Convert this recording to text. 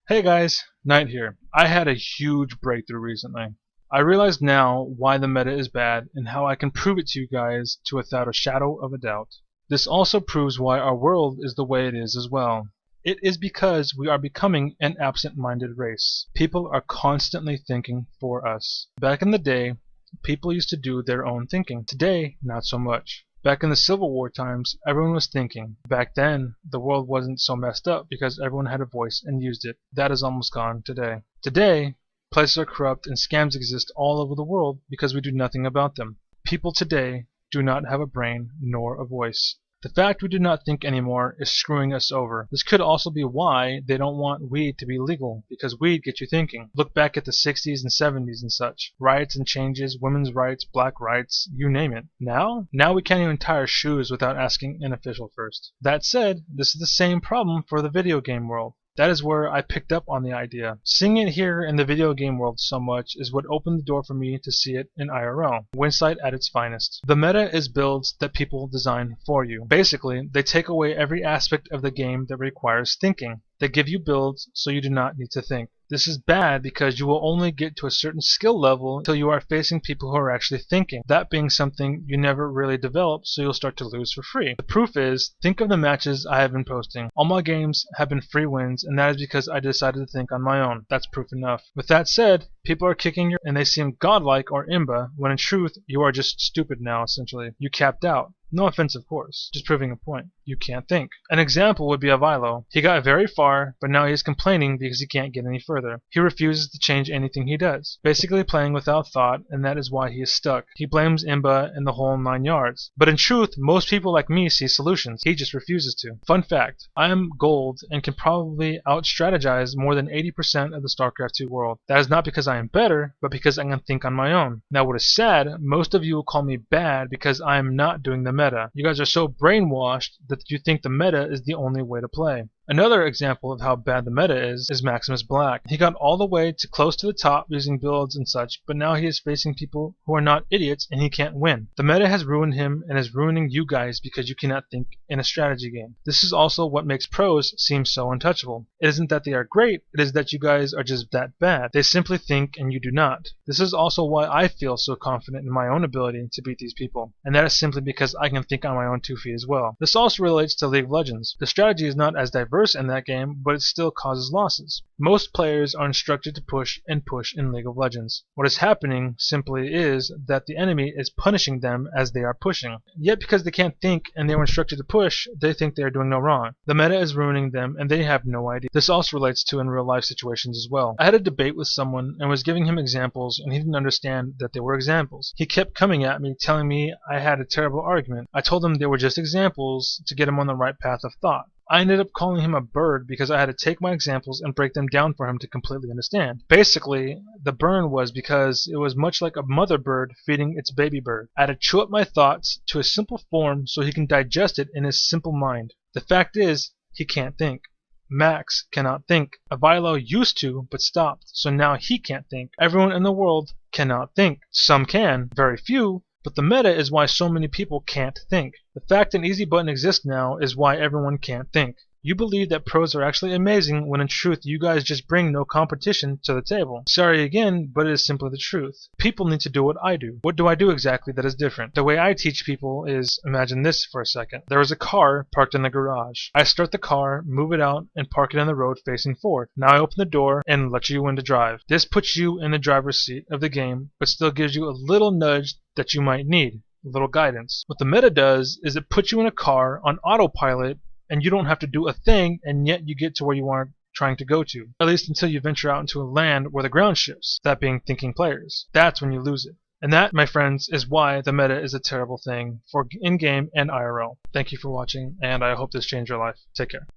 Hey guys, Knight here. I had a huge breakthrough recently. I realize now why the meta is bad and how I can prove it to you guys without a shadow of a doubt. This also proves why our world is the way it is as well. It is because we are becoming an absent-minded race. People are constantly thinking for us. Back in the day, people used to do their own thinking. Today, not so much. Back in the Civil War times, everyone was thinking. Back then, the world wasn't so messed up because everyone had a voice and used it. That is almost gone today. Today, places are corrupt and scams exist all over the world because we do nothing about them. People today do not have a brain nor a voice. The fact we do not think anymore is screwing us over. This could also be why they don't want weed to be legal, because weed gets you thinking. Look back at the 60s and 70s and such. Riots and changes, women's rights, black rights, you name it. Now we can't even tie our shoes without asking an official first. That said, this is the same problem for the video game world. That is where I picked up on the idea. Seeing it here in the video game world so much is what opened the door for me to see it in IRL, Winsight at its finest. The meta is builds that people design for you. Basically, they take away every aspect of the game that requires thinking. They give you builds so you do not need to think. This is bad because you will only get to a certain skill level until you are facing people who are actually thinking. That being something you never really develop, so you'll start to lose for free. The proof is, think of the matches I have been posting. All my games have been free wins, and that is because I decided to think on my own. That's proof enough. With that said, people are kicking your and they seem godlike or imba, when in truth, you are just stupid now, essentially. You capped out. No offense, of course, just proving a point. You can't think. An example would be Avilo. He got very far, but now he is complaining because he can't get any further. He refuses to change anything he does, basically playing without thought, and that is why he is stuck. He blames Imba and the whole 9 yards. But in truth, most people like me see solutions. He just refuses to. Fun fact, I am gold and can probably out-strategize more than 80% of the StarCraft 2 world. That is not because I am better, but because I can think on my own. Now what is sad, most of you will call me bad because I am not doing the meta. You guys are so brainwashed that you think the meta is the only way to play. Another example of how bad the meta is Maximus Black. He got all the way to close to the top using builds and such, but now he is facing people who are not idiots and he can't win. The meta has ruined him and is ruining you guys because you cannot think in a strategy game. This is also what makes pros seem so untouchable. It isn't that they are great, it is that you guys are just that bad. They simply think and you do not. This is also why I feel so confident in my own ability to beat these people, and that is simply because I can think on my own 2 feet as well. This also relates to League of Legends. The strategy is not as diverse in that game, but it still causes losses. Most players are instructed to push and push in League of Legends. What is happening simply is that the enemy is punishing them as they are pushing. Yet because they can't think and they were instructed to push, they think they are doing no wrong. The meta is ruining them and they have no idea. This also relates to in real life situations as well. I had a debate with someone and was giving him examples and he didn't understand that they were examples. He kept coming at me telling me I had a terrible argument. I told him they were just examples to get him on the right path of thought. I ended up calling him a bird because I had to take my examples and break them down for him to completely understand. Basically, the burn was because it was much like a mother bird feeding its baby bird. I had to chew up my thoughts to a simple form so he can digest it in his simple mind. The fact is, he can't think. Max cannot think. Avilo used to, but stopped, so now he can't think. Everyone in the world cannot think. Some can, very few, but the meta is why so many people can't think. The fact an easy button exists now is why everyone can't think. You believe that pros are actually amazing when in truth you guys just bring no competition to the table. Sorry again, but it is simply the truth. People need to do what I do. What do I do exactly that is different? The way I teach people is, imagine this for a second. There is a car parked in the garage. I start the car, move it out, and park it on the road facing forward. Now I open the door and let you in to drive. This puts you in the driver's seat of the game, but still gives you a little nudge that you might need. A little guidance. What the meta does is it puts you in a car on autopilot and you don't have to do a thing, and yet you get to where you are trying to go to. At least until you venture out into a land where the ground shifts, that being thinking players. That's when you lose it. And that, my friends, is why the meta is a terrible thing for in-game and IRL. Thank you for watching, and I hope this changed your life. Take care.